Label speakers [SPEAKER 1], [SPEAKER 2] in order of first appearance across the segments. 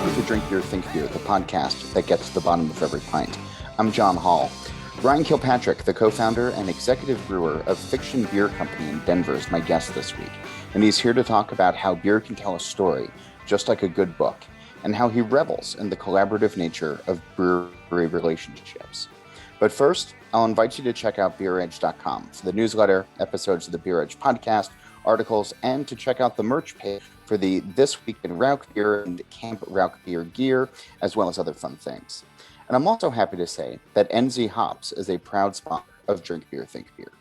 [SPEAKER 1] Welcome to Drink Beer, Think Beer, the podcast that gets to the bottom of every pint. I'm John Hall. Ryan Kilpatrick, the co-founder and executive brewer of Fiction Beer Company in Denver, is my guest this week, and he's here to talk about how beer can tell a story, just like a good book, and how he revels in the collaborative nature of brewery relationships. But first, I'll invite you to check out beeredge.com for the newsletter, episodes of the Beer Edge podcast, articles, and to check out the merch page for the This Week in Rauch Beer and Camp Rauch Beer gear, as well as other fun things. And I'm also happy to say that NZ Hops is a proud sponsor of Drink Beer, Think Beer.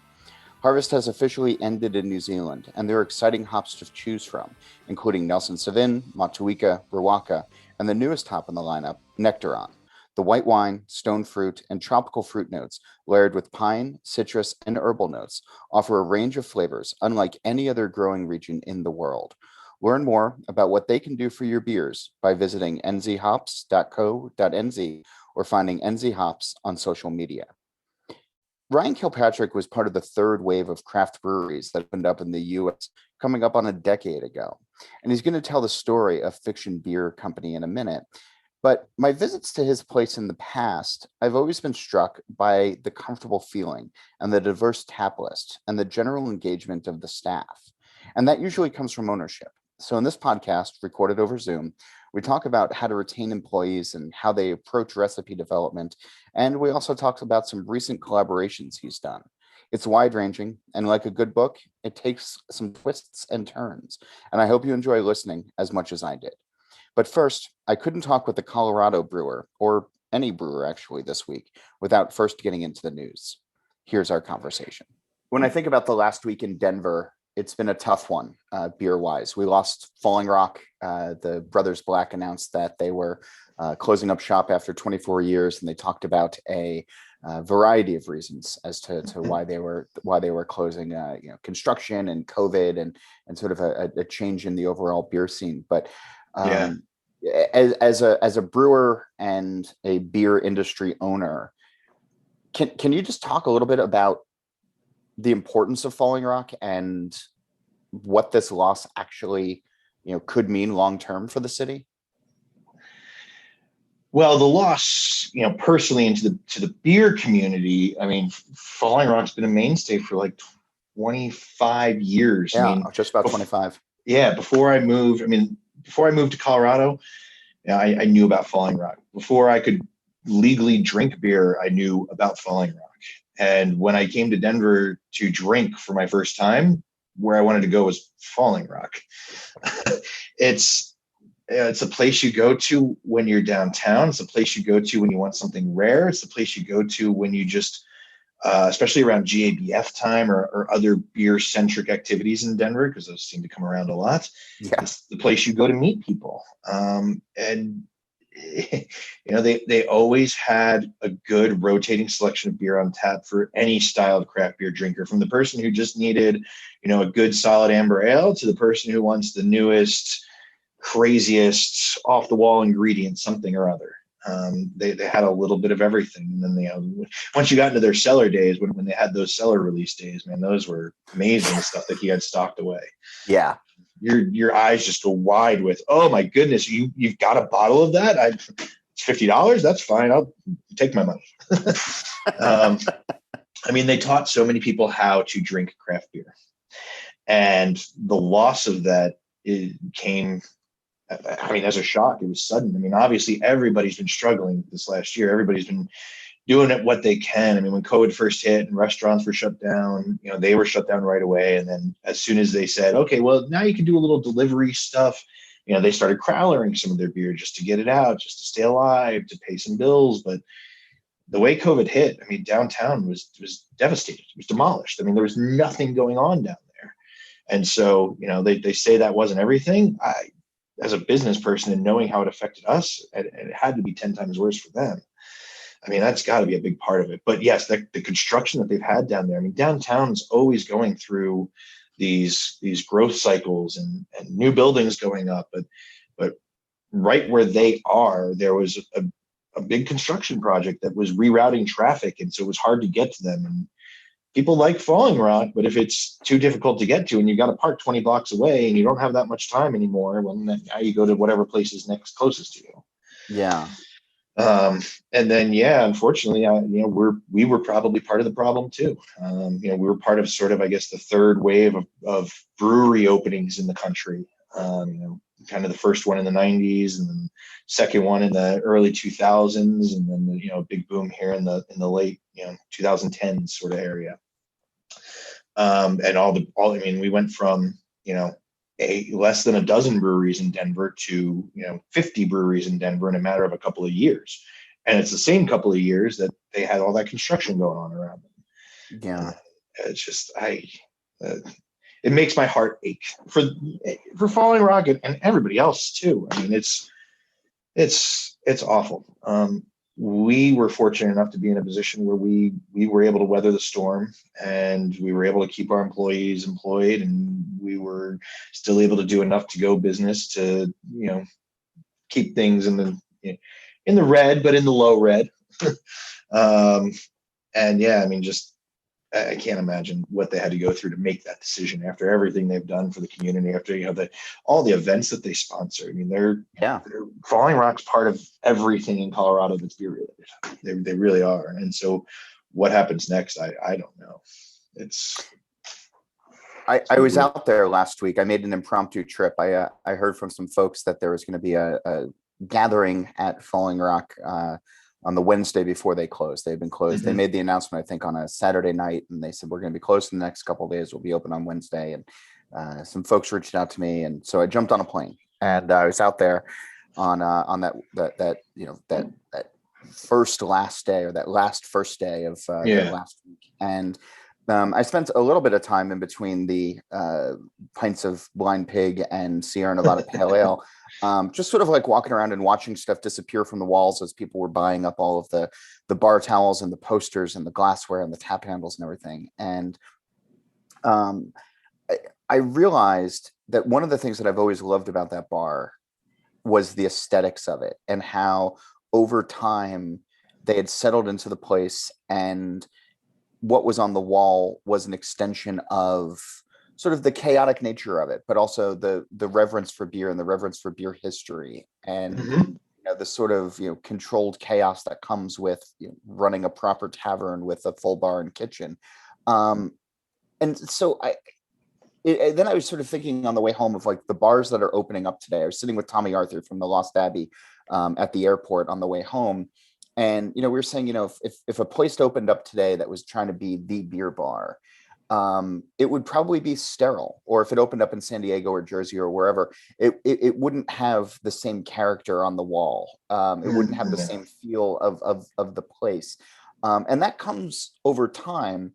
[SPEAKER 1] Harvest has officially ended in New Zealand, and there are exciting hops to choose from, including Nelson Sauvin, Motueka, Rawaka, and the newest hop in the lineup, Nectaron. The white wine, stone fruit, and tropical fruit notes, layered with pine, citrus, and herbal notes, offer a range of flavors unlike any other growing region in the world. Learn more about what they can do for your beers by visiting nzhops.co.nz or finding NZ Hops on social media. Ryan Kilpatrick was part of the third wave of craft breweries that opened up in the U.S. coming up on a decade ago, and he's going to tell the story of Fiction Beer Company in a minute. But my visits to his place in the past, I've always been struck by the comfortable feeling and the diverse tap list and the general engagement of the staff. And that usually comes from ownership. So in this podcast, recorded over Zoom, we talk about how to retain employees and how they approach recipe development. And we also talk about some recent collaborations he's done. It's wide-ranging, and like a good book, it takes some twists and turns. And I hope you enjoy listening as much as I did. But first, I couldn't talk with a Colorado brewer, or any brewer actually this week, without first getting into the news. Here's our conversation. When I think about the last week in Denver, it's been a tough one, beer-wise. We lost Falling Rock. The Brothers Black announced that they were closing up shop after 24 years, and they talked about a variety of reasons as to why they were closing. Construction and COVID and sort of a change in the overall beer scene. But as a brewer and a beer industry owner, can you just talk a little bit about the importance of Falling Rock and what this loss actually, could mean long term for the city?
[SPEAKER 2] Well, the loss, personally into the beer community, I mean, Falling Rock's been a mainstay for like 25 years.
[SPEAKER 1] Yeah,
[SPEAKER 2] I mean,
[SPEAKER 1] just about 25.
[SPEAKER 2] Yeah, before I moved to Colorado, I knew about Falling Rock. Before I could legally drink beer, I knew about Falling Rock. And when I came to Denver to drink for my first time, where I wanted to go was Falling Rock. It's a place you go to when you're downtown. It's a place you go to when you want something rare. It's the place you go to when you just, especially around GABF time or other beer-centric activities in Denver, because those seem to come around a lot.
[SPEAKER 1] Yeah.
[SPEAKER 2] It's the place you go to meet people. And they always had a good rotating selection of beer on tap for any style of craft beer drinker, from the person who just needed, a good solid amber ale to the person who wants the newest, craziest, off the wall ingredient, something or other. They had a little bit of everything. And then once you got into their cellar days, when they had those cellar release days, man, those were amazing, the stuff that he had stocked away.
[SPEAKER 1] Yeah.
[SPEAKER 2] Your eyes just go wide with, oh my goodness, you've got a bottle of that? It's $50. That's fine. I'll take my money. They taught so many people how to drink craft beer, and the loss of that came, as a shock. It was sudden. Obviously everybody's been struggling this last year. Everybody's been doing it what they can. When COVID first hit and restaurants were shut down, they were shut down right away. And then as soon as they said, okay, well, now you can do a little delivery stuff, they started crowlering some of their beer just to get it out, just to stay alive, to pay some bills. But the way COVID hit, downtown was devastated. It was demolished. There was nothing going on down there. And so, they say that wasn't everything. As a business person and knowing how it affected us, it had to be 10 times worse for them. That's got to be a big part of it. But yes, the construction that they've had down there. Downtown's always going through these growth cycles and new buildings going up. But right where they are, there was a big construction project that was rerouting traffic, and so it was hard to get to them. And people like Falling Rock, but if it's too difficult to get to and you got to park 20 blocks away and you don't have that much time anymore, well, then now you go to whatever place is next closest to you.
[SPEAKER 1] Yeah.
[SPEAKER 2] And then, yeah, unfortunately, we were probably part of the problem too. We were part of sort of, I guess, the third wave of brewery openings in the country. Kind of the first one in the 90s, and then second one in the early 2000s, and then big boom here in the late 2010s sort of area. And we went from less than a dozen breweries in Denver to 50 breweries in Denver in a matter of a couple of years, and it's the same couple of years that they had all that construction going on around them.
[SPEAKER 1] Yeah.
[SPEAKER 2] It's just it makes my heart ache for Falling Rock and everybody else too. I mean, it's awful. We were fortunate enough to be in a position where we were able to weather the storm, and we were able to keep our employees employed, and we were still able to do enough to go business to keep things in the red, but in the low red. And yeah, I mean, just I can't imagine what they had to go through to make that decision after everything they've done for the community, after all the events that they sponsor. I mean, they're Falling Rock's part of everything in Colorado that's beer related. They really are. And so what happens next, I don't know.
[SPEAKER 1] I was out there last week. I made an impromptu trip. I heard from some folks that there was going to be a gathering at Falling Rock on the Wednesday before they closed. They've been closed. They made the announcement, I think, on a Saturday night, and they said, we're going to be closed in the next couple of days. We'll be open on Wednesday. And some folks reached out to me, and so I jumped on a plane, and I was out there on that last day of the last week. And I spent a little bit of time in between the pints of Blind Pig and Sierra Nevada Pale Ale, just sort of like walking around and watching stuff disappear from the walls as people were buying up all of the bar towels and the posters and the glassware and the tap handles and everything. And I realized that one of the things that I've always loved about that bar was the aesthetics of it, and how over time they had settled into the place, and what was on the wall was an extension of sort of the chaotic nature of it, but also the reverence for beer and the reverence for beer history, and the sort of controlled chaos that comes with running a proper tavern with a full bar and kitchen. And so then I was sort of thinking on the way home of like the bars that are opening up today. I was sitting with Tommy Arthur from the Lost Abbey at the airport on the way home. And, we were saying, if a place opened up today that was trying to be the beer bar, it would probably be sterile. Or if it opened up in San Diego or Jersey or wherever, it wouldn't have the same character on the wall. It wouldn't have the same feel of the place. And that comes over time.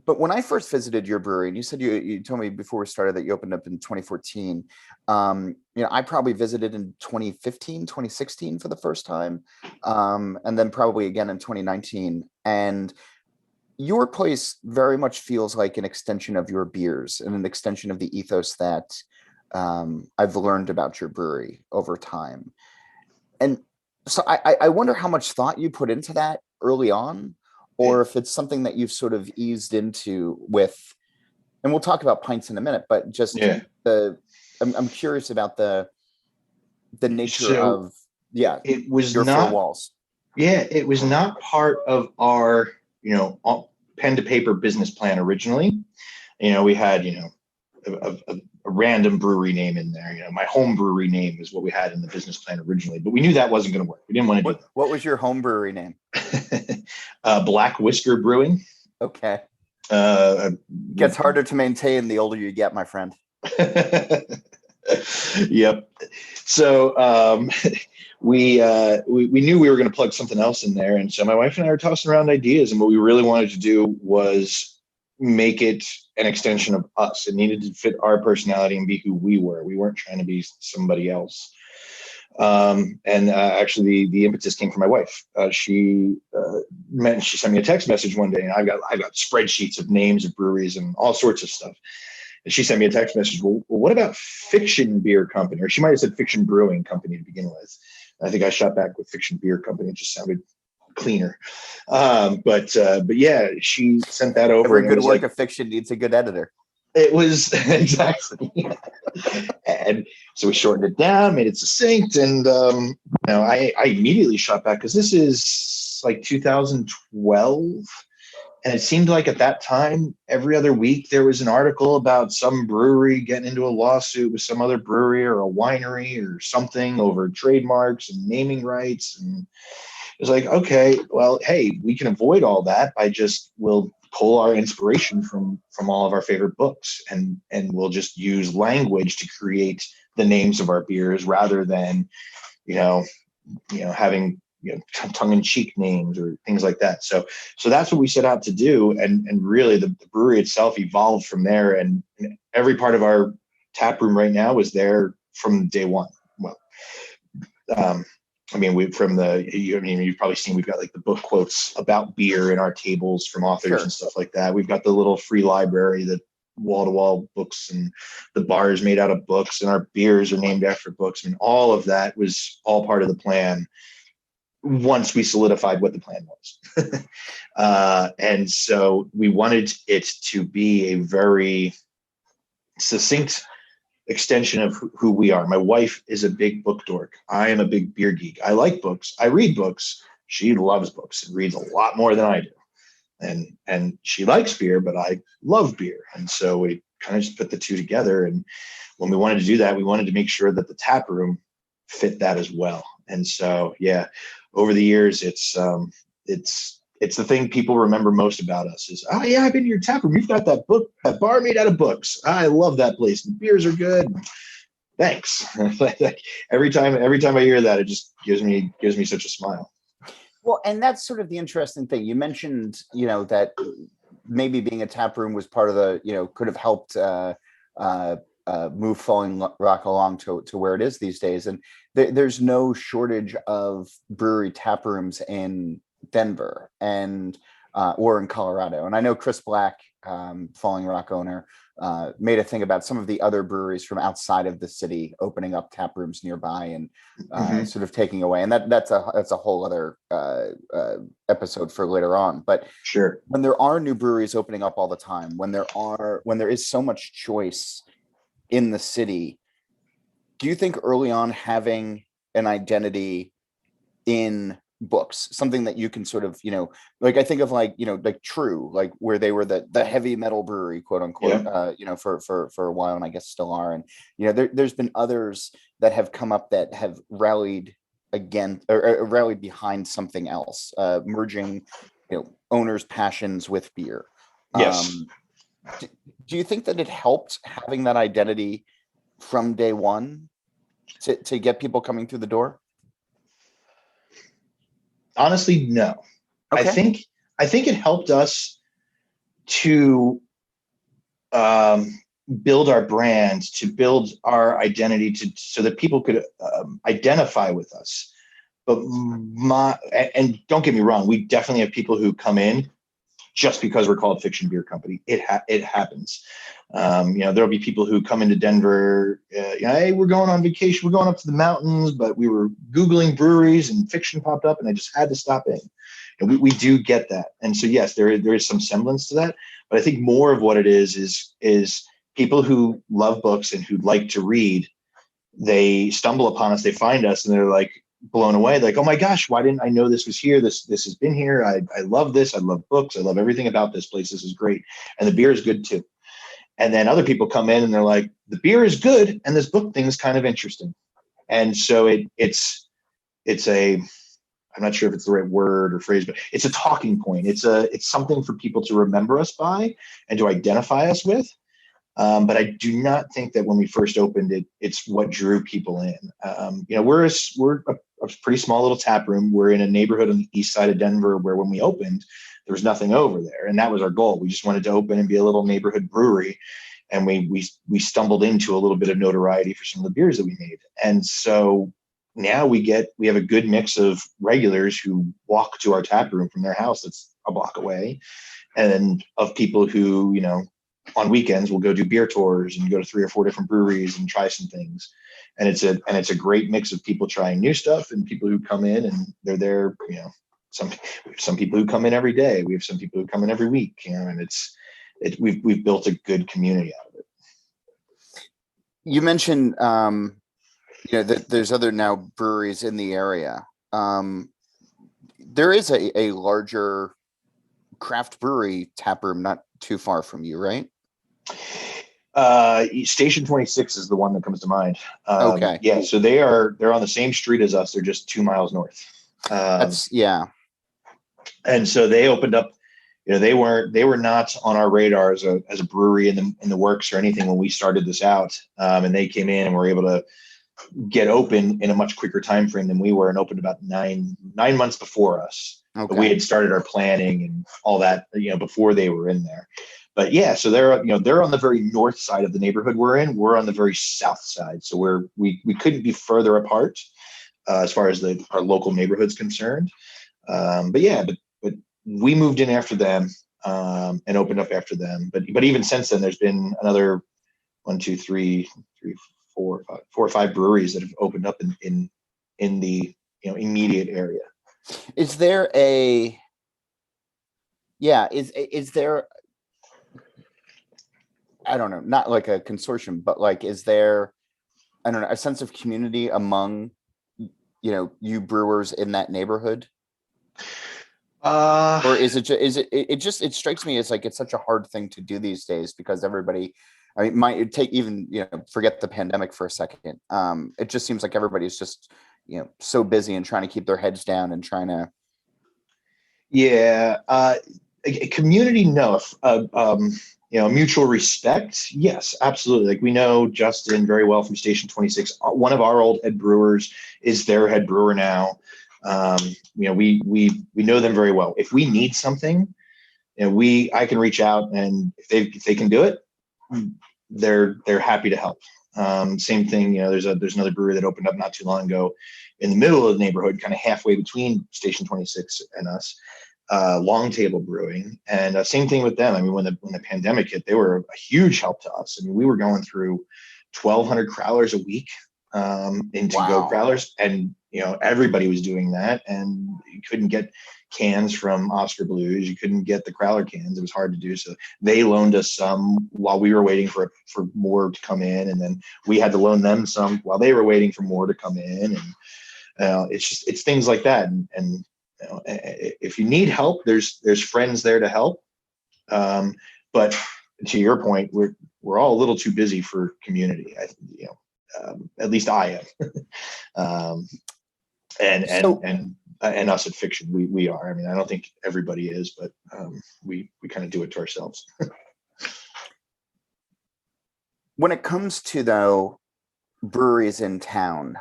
[SPEAKER 1] But when I first visited your brewery, and you said you told me before we started that you opened up in 2014, I probably visited in 2015, 2016 for the first time, and then probably again in 2019. And your place very much feels like an extension of your beers and an extension of the ethos that I've learned about your brewery over time. And so I wonder how much thought you put into that early on, or if it's something that you've sort of eased into with, and we'll talk about pints in a minute, but just I'm curious about the nature of
[SPEAKER 2] it was
[SPEAKER 1] your
[SPEAKER 2] not
[SPEAKER 1] four walls.
[SPEAKER 2] Yeah, it was not part of our pen to paper business plan originally. We had a random brewery name in there. My home brewery name is what we had in the business plan originally, but we knew that wasn't going to work. We didn't want to do that.
[SPEAKER 1] What was your home brewery name?
[SPEAKER 2] Black Whisker Brewing.
[SPEAKER 1] Okay. Gets harder to maintain the older you get, my friend.
[SPEAKER 2] Yep. So we knew we were going to plug something else in there, and so my wife and I were tossing around ideas, and what we really wanted to do was make it an extension of us. It needed to fit our personality and be who we were. We weren't trying to be somebody else. Actually, the impetus came from my wife. She sent me a text message one day, and I've got spreadsheets of names of breweries and all sorts of stuff. And she sent me a text message. Well, what about Fiction Beer Company? Or she might have said Fiction Brewing Company to begin with. I think I shot back with Fiction Beer Company. It just sounded cleaner. But yeah, she sent that over,
[SPEAKER 1] Every
[SPEAKER 2] and it
[SPEAKER 1] good
[SPEAKER 2] was
[SPEAKER 1] work
[SPEAKER 2] like,
[SPEAKER 1] of fiction needs a good editor.
[SPEAKER 2] it was exactly. And so we shortened it down, made it succinct, and I immediately shot back because this is like 2012. And it seemed like at that time, every other week, there was an article about some brewery getting into a lawsuit with some other brewery or a winery or something over trademarks and naming rights. And it was like, okay, well, hey, we can avoid all that by we'll pull our inspiration from all of our favorite books, and we'll just use language to create the names of our beers rather than, you know, having tongue-in-cheek names or things like that. So that's what we set out to do, and really the brewery itself evolved from there, and every part of our tap room right now was there from day one. Well, you've probably seen we've got like the book quotes about beer in our tables from authors
[SPEAKER 1] Sure.
[SPEAKER 2] and stuff like that. We've got the little free library, the wall-to-wall books, and the bar is made out of books, and our beers are named after books. I mean, all of that was all part of the plan once we solidified what the plan was. And so we wanted it to be a very succinct extension of who we are. My wife is a big book dork. I am a big beer geek. I like books. I read books. She loves books and reads a lot more than I do. And she likes beer, but I love beer. And so we kind of just put the two together. And when we wanted to do that, we wanted to make sure that the tap room fit that as well. And so, yeah, over the years, it's the thing people remember most about us is, oh yeah, I've been to your tap room. You've got that bar made out of books. I love that place. The beers are good. Thanks. every time I hear that, it just gives me such a smile.
[SPEAKER 1] Well, and that's sort of the interesting thing. You mentioned, that maybe being a tap room was part of the, could have helped move Falling Rock along to where it is these days. And there's no shortage of brewery tap rooms in Denver and or in Colorado. And I know Chris Black, Falling Rock owner, made a thing about some of the other breweries from outside of the city opening up tap rooms nearby and sort of taking away. And that's a whole other episode for later on. But
[SPEAKER 2] sure,
[SPEAKER 1] when there are new breweries opening up all the time, when there is so much choice in the city, do you think early on having an identity in books, something that you can sort of, like I think of like True, like where they were the heavy metal brewery, quote unquote, for a while, and I guess still are. And there's been others that have come up that have rallied again or rallied behind something else, merging owners' passions with beer.
[SPEAKER 2] Yes.
[SPEAKER 1] Do you think that it helped having that identity from day one to get people coming through the door?
[SPEAKER 2] Honestly, no. Okay. I think it helped us to build our brand, to build our identity, so that people could identify with us. But and don't get me wrong, we definitely have people who come in just because we're called Fiction Beer Company. It happens. There'll be people who come into Denver. Hey, we're going on vacation. We're going up to the mountains, but we were Googling breweries and Fiction popped up, and I just had to stop in. And we do get that. And so, yes, there is some semblance to that. But I think more of what it is people who love books and who like to read. They stumble upon us. They find us, and they're like blown away. Like, oh my gosh, why didn't I know this was here? This has been here. I love this. I love books. I love everything about this place. This is great. And the beer is good too. And then other people come in and they're like, the beer is good, and this book thing is kind of interesting. And so it's I'm not sure if it's the right word or phrase, but it's a talking point. It's something for people to remember us by and to identify us with. But I do not think that when we first opened it, it's what drew people in. We're a pretty small little tap room. We're in a neighborhood on the east side of Denver where when we opened, there was nothing over there. And that was our goal. We just wanted to open and be a little neighborhood brewery. And we stumbled into a little bit of notoriety for some of the beers that we made. And so now we have a good mix of regulars who walk to our tap room from their house that's a block away, and of people who, on weekends we'll go do beer tours and go to 3 or 4 different breweries and try some things. And it's a great mix of people trying new stuff and people who come in and they're there, we have some people who come in every day. We have some people who come in every week, and we've built a good community out of it.
[SPEAKER 1] You mentioned, that there's other now breweries in the area. There is a larger craft brewery tap room not too far from you, right?
[SPEAKER 2] Station 26 is the one that comes to mind.
[SPEAKER 1] Okay.
[SPEAKER 2] Yeah, so they're on the same street as us. They're just 2 miles north.
[SPEAKER 1] Yeah.
[SPEAKER 2] And so they opened up. They were not on our radar as a brewery in the works or anything when we started this out. And they came in and were able to get open in a much quicker time frame than we were, and opened about nine months before us.
[SPEAKER 1] Okay.
[SPEAKER 2] But we had started our planning and all that, before they were in there. But yeah, so they're on the very north side of the neighborhood we're in. We're on the very south side, so we couldn't be further apart as far as our local neighborhood's concerned. But we moved in after them and opened up after them. But even since then, there's been another 4 or 5 breweries that have opened up in the immediate area.
[SPEAKER 1] Is there is there, I don't know, not like a consortium, but like, is there, I don't know, a sense of community among, you brewers in that neighborhood? Or is it it strikes me as like, it's such a hard thing to do these days because everybody, I mean, might take even, forget the pandemic for a second. It just seems like everybody's just, so busy and trying to keep their heads down and trying to.
[SPEAKER 2] Yeah. Community, no. Mutual respect, yes, absolutely. Like, we know Justin very well from Station 26. One of our old head brewers is their head brewer now. We know them very well. If we need something, I can reach out, and if they can do it, they're happy to help. Same thing, there's another brewery that opened up not too long ago in the middle of the neighborhood, kind of halfway between Station 26 and us. Long Table Brewing, and same thing with them. I mean, when the pandemic hit, they were a huge help to us. I mean, we were going through 1,200 crowlers a week in to-go crowlers, and everybody was doing that, and you couldn't get cans from Oscar Blues. You couldn't get the crowler cans. It was hard to do. So they loaned us some while we were waiting for more to come in, and then we had to loan them some while they were waiting for more to come in. And it's things like that, and if you need help, there's friends there to help. But to your point, we're all a little too busy for community. At least I am. And us at Fiction, we are. I mean, I don't think everybody is, but we kind of do it to ourselves.
[SPEAKER 1] When it comes to, though, breweries in town,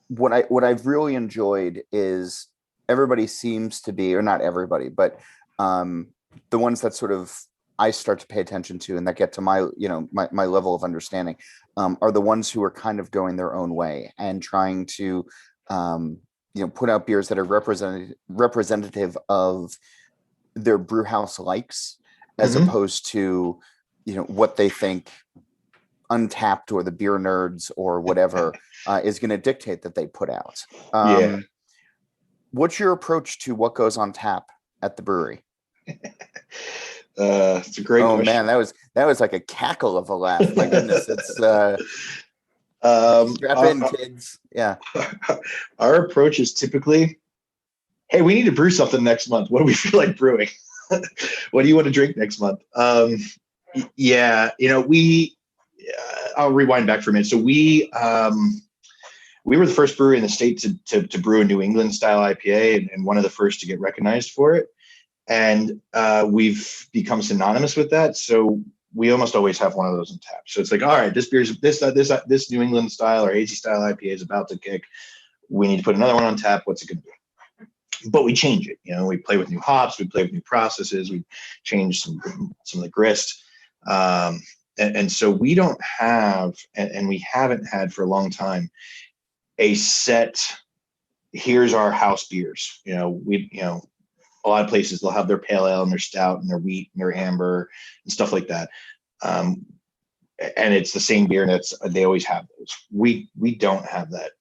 [SPEAKER 1] what I've really enjoyed is everybody seems to be, or not everybody, but the ones that sort of I start to pay attention to and that get to my my level of understanding are the ones who are kind of going their own way and trying to put out beers that are representative of their brew house likes, as opposed to what they think Untapped or the Beer Nerds or whatever is going to dictate that they put out. What's your approach to what goes on tap at the brewery?
[SPEAKER 2] It's a great question.
[SPEAKER 1] Man, that was like a cackle of a laugh. My goodness, it's strap in, kids. Yeah.
[SPEAKER 2] Our approach is typically, hey, we need to brew something next month. What do we feel like brewing? What do you want to drink next month? I'll rewind back for a minute. So we were the first brewery in the state to brew a New England style IPA, and one of the first to get recognized for it. And we've become synonymous with that. So we almost always have one of those in tap. So it's like, all right, this beer's this New England style or hazy style IPA is about to kick. We need to put another one on tap. What's it going to be? But we change it. We play with new hops. We play with new processes. We change some of the grist. And so we don't have, and we haven't had for a long time, a set, here's our house beers. A lot of places, they'll have their pale ale and their stout and their wheat and their amber and stuff like that. And it's the same beer, and they always have those. We don't have that.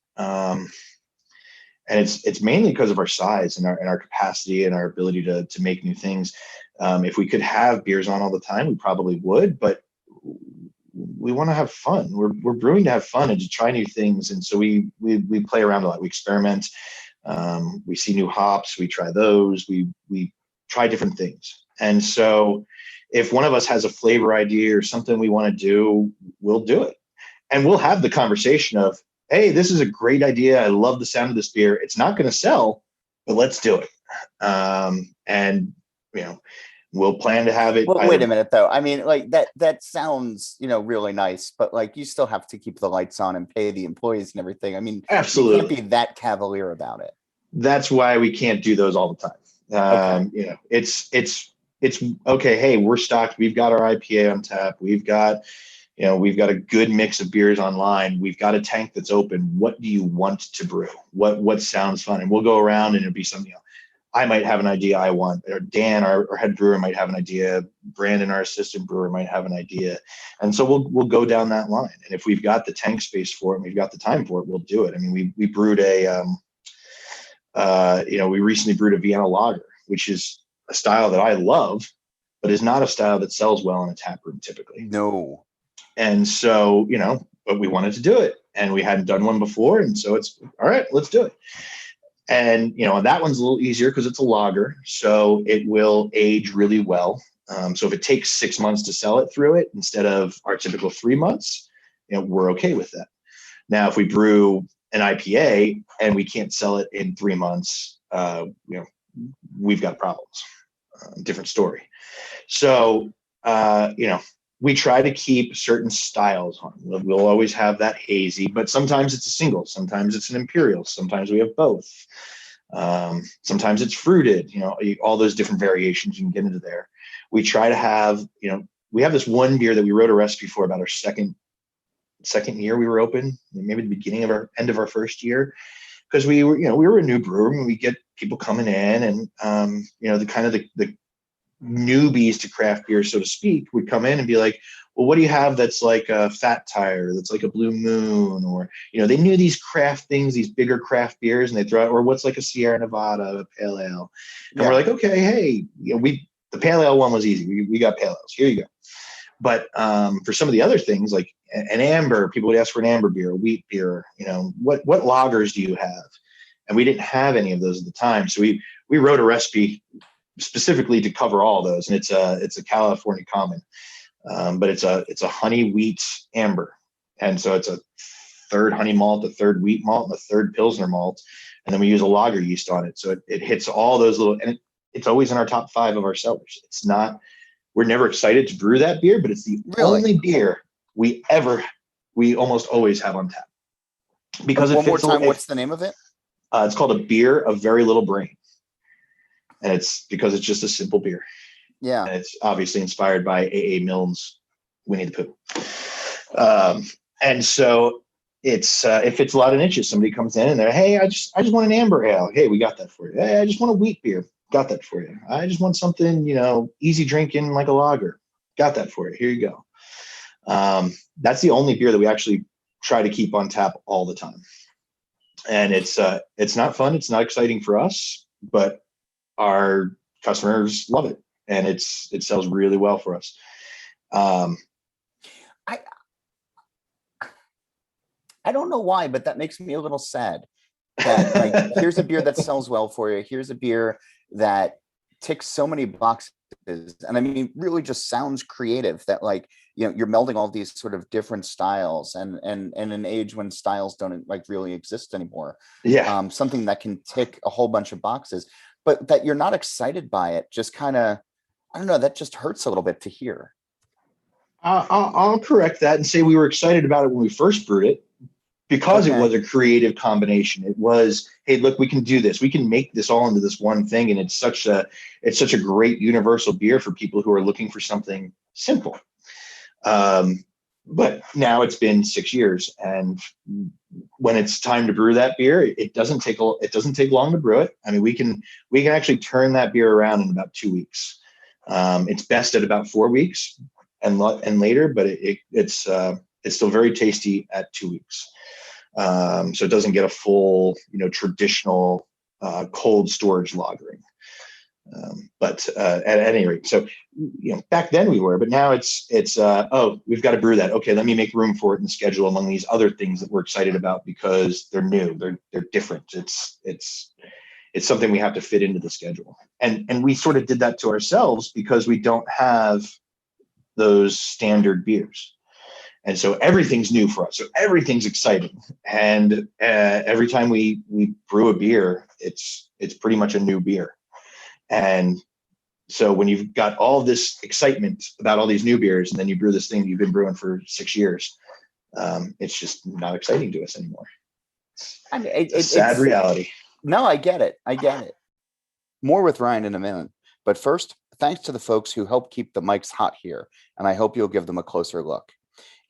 [SPEAKER 2] and it's mainly because of our size and our capacity and our ability to make new things. If we could have beers on all the time, we probably would, but we want to have fun. We're brewing to have fun and to try new things, and so we play around a lot. We experiment. We see new hops. We try those. We try different things, and so if one of us has a flavor idea or something we want to do, we'll do it, and we'll have the conversation of, hey, this is a great idea. I love the sound of this beer. It's not going to sell, but let's do it. And we'll plan to have it.
[SPEAKER 1] Well, wait a minute though. I mean, like that sounds, really nice, but like you still have to keep the lights on and pay the employees and everything. I mean,
[SPEAKER 2] absolutely,
[SPEAKER 1] you can't be that cavalier about it.
[SPEAKER 2] That's why we can't do those all the time. Okay. It's okay. Hey, we're stocked. We've got our IPA on tap. We've got a good mix of beers online. We've got a tank that's open. What do you want to brew? What sounds fun? And we'll go around and it'll be something. I might have an idea I want, or Dan, our head brewer, might have an idea. Brandon, our assistant brewer, might have an idea, and so we'll go down that line. And if we've got the tank space for it, and we've got the time for it, we'll do it. I mean, we brewed we recently brewed a Vienna lager, which is a style that I love, but is not a style that sells well in a tap room typically.
[SPEAKER 1] No.
[SPEAKER 2] And so, but we wanted to do it, and we hadn't done one before, and so it's all right. Let's do it. And, that one's a little easier because it's a lager, so it will age really well. So if it takes 6 months to sell it through it instead of our typical 3 months, we're okay with that. Now, if we brew an IPA and we can't sell it in 3 months, we've got problems. Different story. So, we try to keep certain styles on. We'll always have that hazy, but sometimes it's a single, sometimes it's an imperial, sometimes we have both. Sometimes it's fruited, all those different variations you can get into there. We try to have, we have this one beer that we wrote a recipe for about our second year we were open, maybe the beginning of our end of our first year, because we were a new brewer and we get people coming in and, the newbies to craft beer, so to speak, would come in and be like, well, what do you have that's like a Fat Tire, that's like a Blue Moon, or they knew these craft things, these bigger craft beers, and they throw out, or what's like a Sierra Nevada, a pale ale, and we're like, okay, hey, the pale ale one was easy, we got pale ales, here you go. But for some of the other things, like an amber, people would ask for an amber beer, a wheat beer, what lagers do you have? And we didn't have any of those at the time, so we wrote a recipe specifically to cover all those, and it's a California common, but it's a honey wheat amber, and so it's a third honey malt, a third wheat malt, and a third pilsner malt, and then we use a lager yeast on it, so it hits all those little, and it's always in our top 5 of our sellers. It's not, we're never excited to brew that beer, but it's the only beer we almost always have on tap, because
[SPEAKER 1] one more time, what's the name of it?
[SPEAKER 2] It's called A Beer of Very Little Brain. And it's because it's just a simple beer.
[SPEAKER 1] Yeah.
[SPEAKER 2] And it's obviously inspired by A.A. Milne's Winnie the Pooh. And so it fits a lot of niches. Somebody comes in and they're, hey, I just want an amber ale. Hey, we got that for you. Hey, I just want a wheat beer. Got that for you. I just want something, easy drinking like a lager. Got that for you. Here you go. That's the only beer that we actually try to keep on tap all the time. And it's not fun. It's not exciting for us, but our customers love it, and it sells really well for us.
[SPEAKER 1] I don't know why, but that makes me a little sad. That like, here's a beer that sells well for you. Here's a beer that ticks so many boxes, and I mean, really just sounds creative. That like, you're melding all these sort of different styles, and in an age when styles don't like really exist anymore.
[SPEAKER 2] Yeah,
[SPEAKER 1] something that can tick a whole bunch of boxes. But that you're not excited by it, just kind of, I don't know, that just hurts a little bit to hear.
[SPEAKER 2] I'll correct that and say we were excited about it when we first brewed it, because it was a creative combination. It was, hey, look, we can do this. We can make this all into this one thing, and it's such a great universal beer for people who are looking for something simple. But now it's been 6 years, and when it's time to brew that beer, it doesn't take long to brew it. I mean, we can actually turn that beer around in about 2 weeks. It's best at about 4 weeks and later, but it's still very tasty at 2 weeks. So it doesn't get a full, traditional cold storage lagering. But at any rate, so back then we were, but now it's we've got to brew that. Okay, let me make room for it in the schedule among these other things that we're excited about because they're new, they're different. It's something we have to fit into the schedule, and we sort of did that to ourselves because we don't have those standard beers. And so everything's new for us. So everything's exciting. And every time we brew a beer, it's pretty much a new beer. And so when you've got all this excitement about all these new beers, and then you brew this thing you've been brewing for 6 years, it's just not exciting to us anymore.
[SPEAKER 1] I mean,
[SPEAKER 2] it's a sad reality.
[SPEAKER 1] No, I get it. More with Ryan in a minute. But first, thanks to the folks who help keep the mics hot here, and I hope you'll give them a closer look.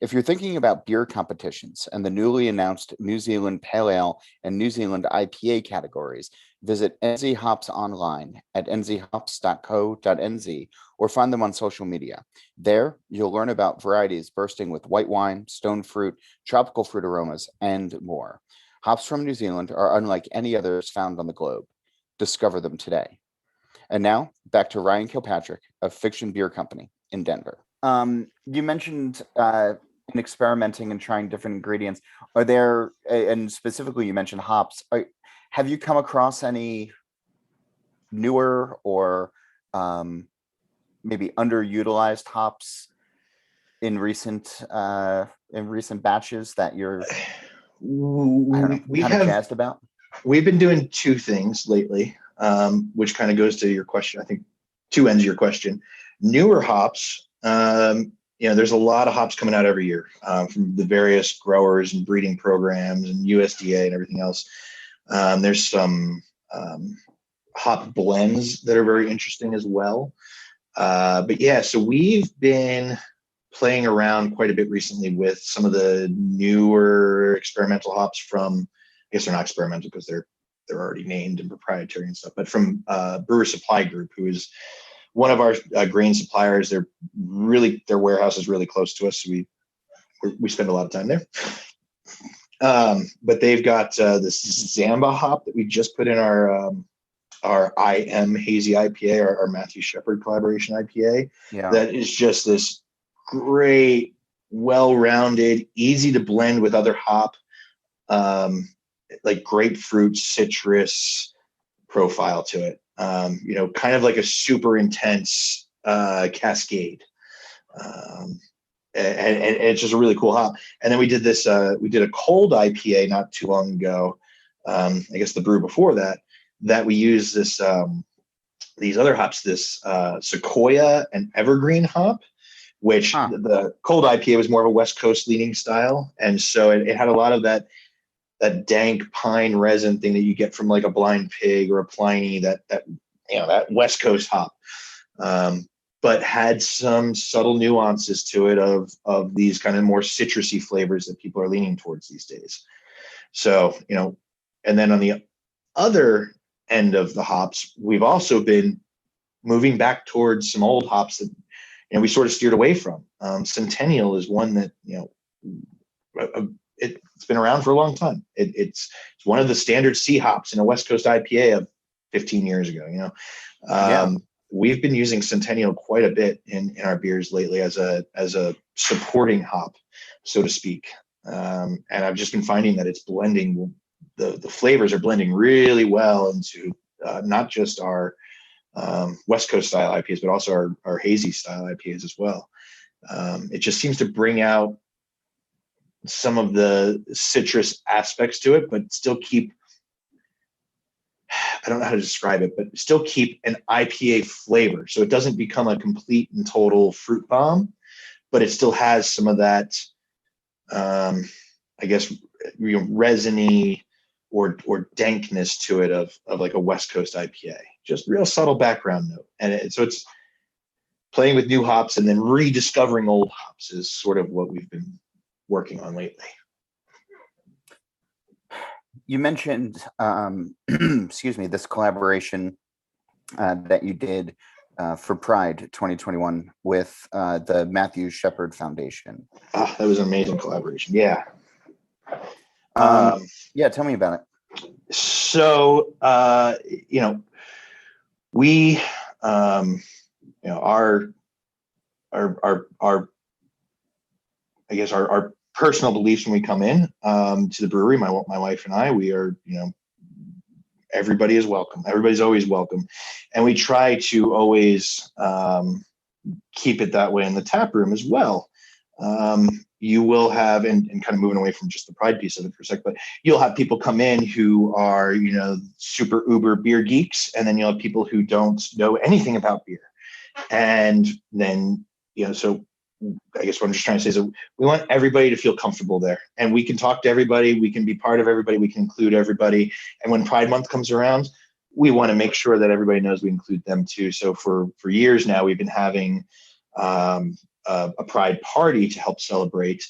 [SPEAKER 1] If you're thinking about beer competitions and the newly announced New Zealand Pale Ale and New Zealand IPA categories, visit NZ Hops online at nzhops.co.nz or find them on social media. There, you'll learn about varieties bursting with white wine, stone fruit, tropical fruit aromas, and more. Hops from New Zealand are unlike any others found on the globe. Discover them today. And now, back to Ryan Kilpatrick of Fiction Beer Company in Denver. You mentioned in experimenting and trying different ingredients. Are there, and specifically you mentioned hops, have you come across any newer or maybe underutilized hops in recent batches that you're jazzed about?
[SPEAKER 2] We've been doing two things lately, which kind of goes to your question. I think two ends of your question. Newer hops, there's a lot of hops coming out every year from the various growers and breeding programs and USDA and everything else. There's some hop blends that are very interesting as well. But yeah, so we've been playing around quite a bit recently with some of the newer experimental hops from, I guess they're not experimental because they're already named and proprietary and stuff, but from Brewer Supply Group, who is one of our grain suppliers. Their warehouse is really close to us, so we spend a lot of time there. But they've got this Zamba hop that we just put in our IM Hazy IPA, our Matthew Shepard collaboration IPA.
[SPEAKER 1] Yeah. That
[SPEAKER 2] is just this great, well-rounded, easy to blend with other hop, like grapefruit, citrus profile to it. Kind of like a super intense cascade. And it's just a really cool hop. And then we did this, we did a cold IPA not too long ago. I guess the brew before that we use this, these other hops, this Sequoia and Evergreen hop, which the cold IPA was more of a West Coast leaning style. And so it had a lot of that dank pine resin thing that you get from like a Blind Pig or a Pliny, that West Coast hop, but had some subtle nuances to it of these kind of more citrusy flavors that people are leaning towards these days. So, and then on the other end of the hops, we've also been moving back towards some old hops that, we sort of steered away from. Centennial is one that, it's been around for a long time. It's one of the standard C hops in a West Coast IPA of 15 years ago. We've been using Centennial quite a bit in our beers lately as a supporting hop, so to speak. And I've just been finding that it's blending, the flavors are blending really well into not just our West Coast style IPAs, but also our hazy style IPAs as well. It just seems to bring out some of the citrus aspects to it, but still keep, I don't know how to describe it, but still keep an IPA flavor. So it doesn't become a complete and total fruit bomb, but it still has some of that, I guess, resiny or dankness to it of like a West Coast IPA. Just real subtle background note. And so it's playing with new hops and then rediscovering old hops is sort of what we've been working on lately.
[SPEAKER 1] You mentioned, this collaboration that you did for Pride 2021 with the Matthew Shepard Foundation.
[SPEAKER 2] That was an amazing collaboration. Yeah.
[SPEAKER 1] Um, yeah, tell me about it.
[SPEAKER 2] So, you know, we, you know, our I guess our personal beliefs when we come in to the brewery, my wife and I, we are, you know, everybody is welcome. Everybody's always welcome, and we try to always keep it that way in the tap room as well. You will have, and kind of moving away from just the pride piece of it for a sec, but you'll have people come in who are, you know, super uber beer geeks, and then you'll have people who don't know anything about beer. And then, you know, so I guess what I'm just trying to say is that we want everybody to feel comfortable there, and we can talk to everybody. We can be part of everybody. We can include everybody. And when Pride Month comes around, we want to make sure that everybody knows we include them too. So for years now, we've been having a Pride party to help celebrate,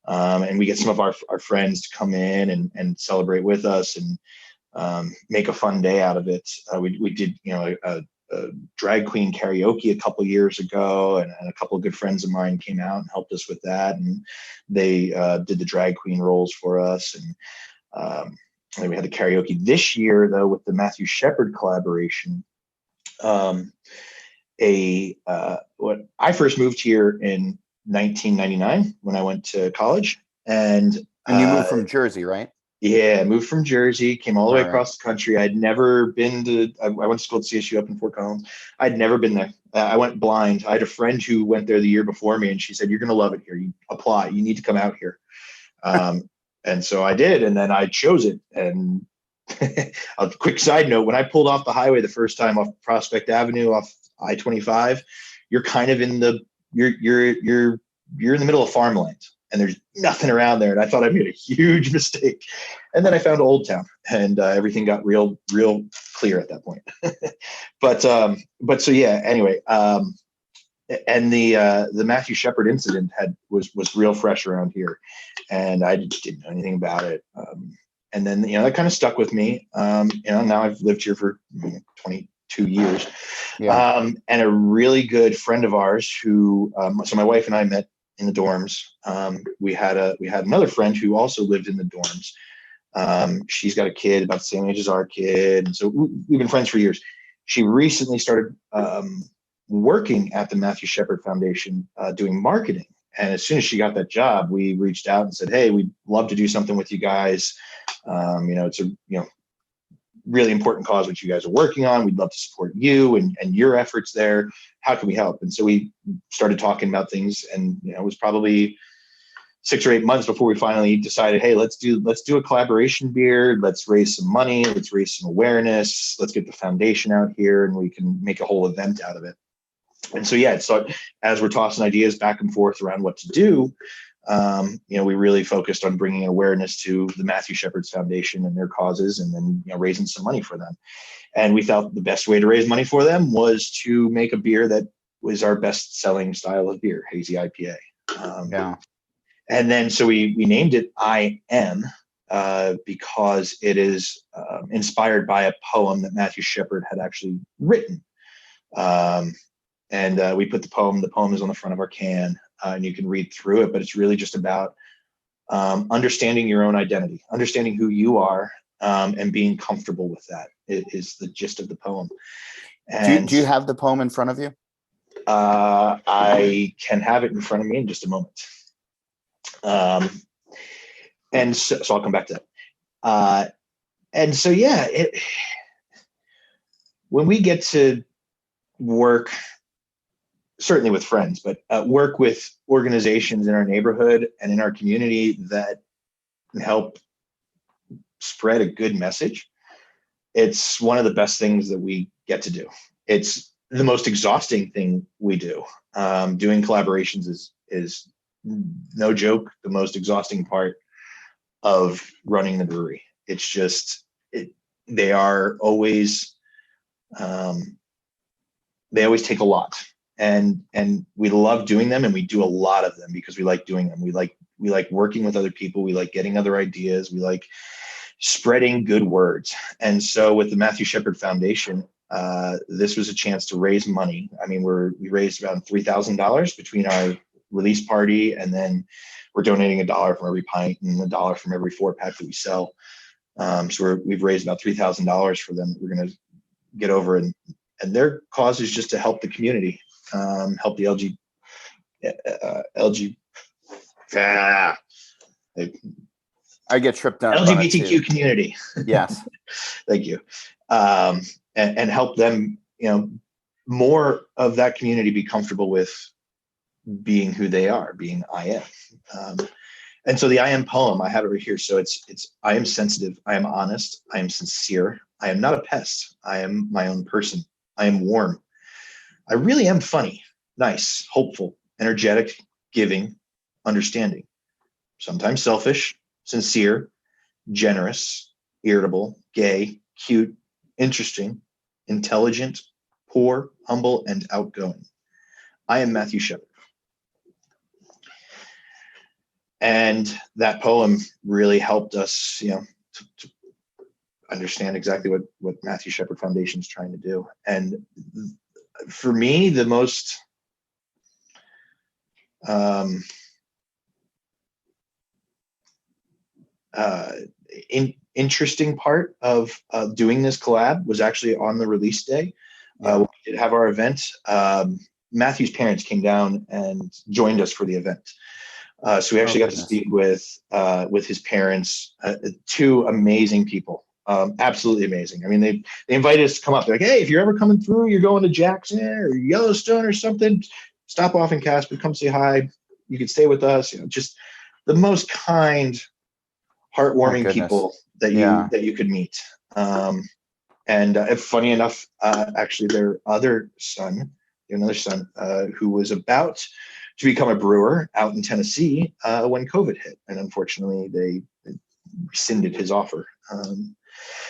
[SPEAKER 2] and we get some of our friends to come in and celebrate with us and make a fun day out of it. We did, you know, a drag queen karaoke a couple years ago, and a couple of good friends of mine came out and helped us with that, and they did the drag queen roles for us. And we had the karaoke this year though with the Matthew Shepard collaboration. What I first moved here in 1999 when I went to college, and
[SPEAKER 1] you moved from Jersey, right?
[SPEAKER 2] yeah, I moved from Jersey, came all the way
[SPEAKER 1] All right.
[SPEAKER 2] across the country. I'd never been to, I went to school at CSU up in Fort Collins. I'd never been there. I went blind. I had a friend who went there the year before me, and she said, "You're going to love it here. You apply. You need to come out here." And so I did, and then I chose it. And a quick side note, when I pulled off the highway the first time off Prospect Avenue off I-25, you're kind of in the, you're in the middle of farmland, and there's nothing around there. And I thought I made a huge mistake. And then I found Old Town, and everything got real clear at that point. but so yeah, anyway, and the Matthew Shepard incident was real fresh around here, and I didn't know anything about it. And then, you know, that kind of stuck with me. You know, now I've lived here for 22 years.
[SPEAKER 1] Yeah.
[SPEAKER 2] And a really good friend of ours who, so my wife and I met in the dorms. We had another friend who also lived in the dorms. She's got a kid about the same age as our kid. And so we've been friends for years. She recently started working at the Matthew Shepard Foundation, doing marketing. And as soon as she got that job, we reached out and said, "Hey, we'd love to do something with you guys. You know, it's a, you know, really important cause which you guys are working on. We'd love to support you and your efforts there. How can we help?" And so we started talking about things, and, you know, it was probably 6 or 8 months before we finally decided, hey, let's do a collaboration beer. Let's raise some money. Let's raise some awareness. Let's get the foundation out here, and we can make a whole event out of it. And so, yeah, so as we're tossing ideas back and forth around what to do, you know, we really focused on bringing awareness to the Matthew Shepard's Foundation and their causes, and then, you know, raising some money for them. And we felt the best way to raise money for them was to make a beer that was our best selling style of beer, hazy IPA.
[SPEAKER 1] Yeah.
[SPEAKER 2] And then so we named it I Am, because it is inspired by a poem that Matthew Shepard had actually written. And we put the poem is on the front of our can, and you can read through it, but it's really just about understanding your own identity, understanding who you are, and being comfortable with that is the gist of the poem. And
[SPEAKER 1] do you have the poem in front of you?
[SPEAKER 2] I can have it in front of me in just a moment. And so I'll come back to that. And so, yeah, when we get to work, certainly with friends, but work with organizations in our neighborhood and in our community that can help spread a good message, it's one of the best things that we get to do. It's the most exhausting thing we do. Doing collaborations is no joke the most exhausting part of running the brewery. It's just they always take a lot, and we love doing them, and we do a lot of them because we like doing them. We like working with other people. We like getting other ideas. We like spreading good words. And so with the Matthew Shepard Foundation, this was a chance to raise money. I mean, we raised around $3,000 between our release party, and then we're donating $1 from every pint and $1 from every 4-pack that we sell. So we've raised about $3,000 for them that we're going to get over, and their cause is just to help the community, help the
[SPEAKER 1] I get tripped up
[SPEAKER 2] LGBTQ community.
[SPEAKER 1] Yes.
[SPEAKER 2] Thank you. And help them, more of that community be comfortable with being who they are, being I am. And so the I am poem, I have it right here. So it's I am sensitive, I am honest, I am sincere, I am not a pest, I am my own person, I am warm, I really am funny, nice, hopeful, energetic, giving, understanding, sometimes selfish, sincere, generous, irritable, gay, cute, interesting, intelligent, poor, humble, and outgoing. I am Matthew Shepard. And that poem really helped us, to understand exactly what Matthew Shepard Foundation is trying to do. And for me, the most interesting part of doing this collab was actually on the release day. We did have our event. Matthew's parents came down and joined us for the event. So we actually got to speak with his parents, 2 amazing people, absolutely amazing. I mean, they invited us to come up. They're like, hey, if you're ever coming through, you're going to Jackson or Yellowstone or something, stop off in Casper, come say hi. You can stay with us. Just the most kind, heartwarming people that you could meet. And funny enough, actually, their other son, another son, who was about to become a brewer out in Tennessee when COVID hit, and unfortunately they rescinded his offer.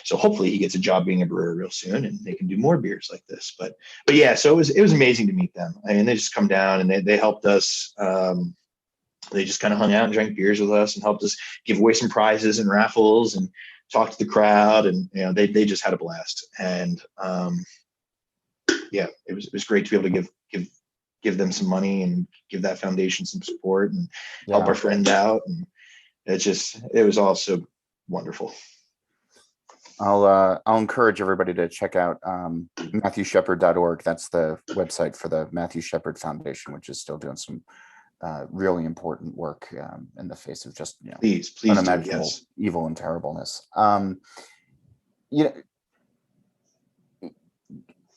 [SPEAKER 2] So hopefully he gets a job being a brewer real soon, and they can do more beers like this. But yeah, so it was amazing to meet them. I mean, they just come down and they helped us. They just kind of hung out and drank beers with us and helped us give away some prizes and raffles and talk to the crowd, and they just had a blast. And yeah, it was great to be able to give them some money and give that foundation some support and help our friend out. And it was all so wonderful.
[SPEAKER 1] I'll encourage everybody to check out MatthewShepard.org. That's the website for the Matthew Shepard Foundation, which is still doing some really important work in the face of just
[SPEAKER 2] please
[SPEAKER 1] unimaginable evil and terribleness.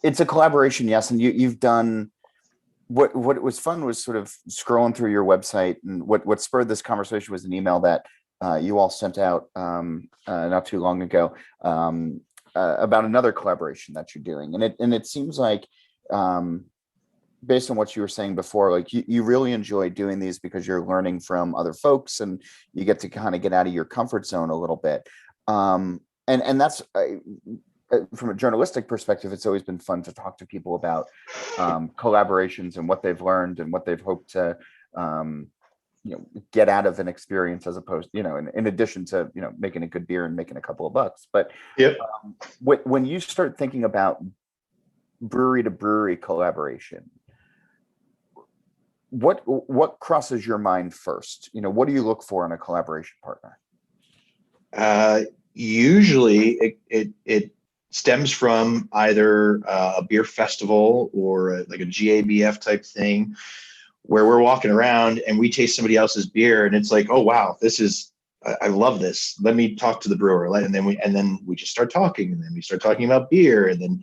[SPEAKER 1] It's a collaboration, yes, and you've done. What was fun was sort of scrolling through your website, and what spurred this conversation was an email that you all sent out not too long ago about another collaboration that you're doing, and it seems like based on what you were saying before, like you really enjoy doing these because you're learning from other folks and you get to kind of get out of your comfort zone a little bit, and that's from a journalistic perspective, it's always been fun to talk to people about collaborations and what they've learned and what they've hoped to get out of an experience, as opposed, in addition to making a good beer and making a couple of bucks. But when you start thinking about brewery to brewery collaboration, what crosses your mind first? What do you look for in a collaboration partner?
[SPEAKER 2] Usually it stems from either a beer festival or like a GABF type thing, where we're walking around and we taste somebody else's beer and it's like, oh wow, I love this. Let me talk to the brewer. And then we just start talking, and then we start talking about beer, and then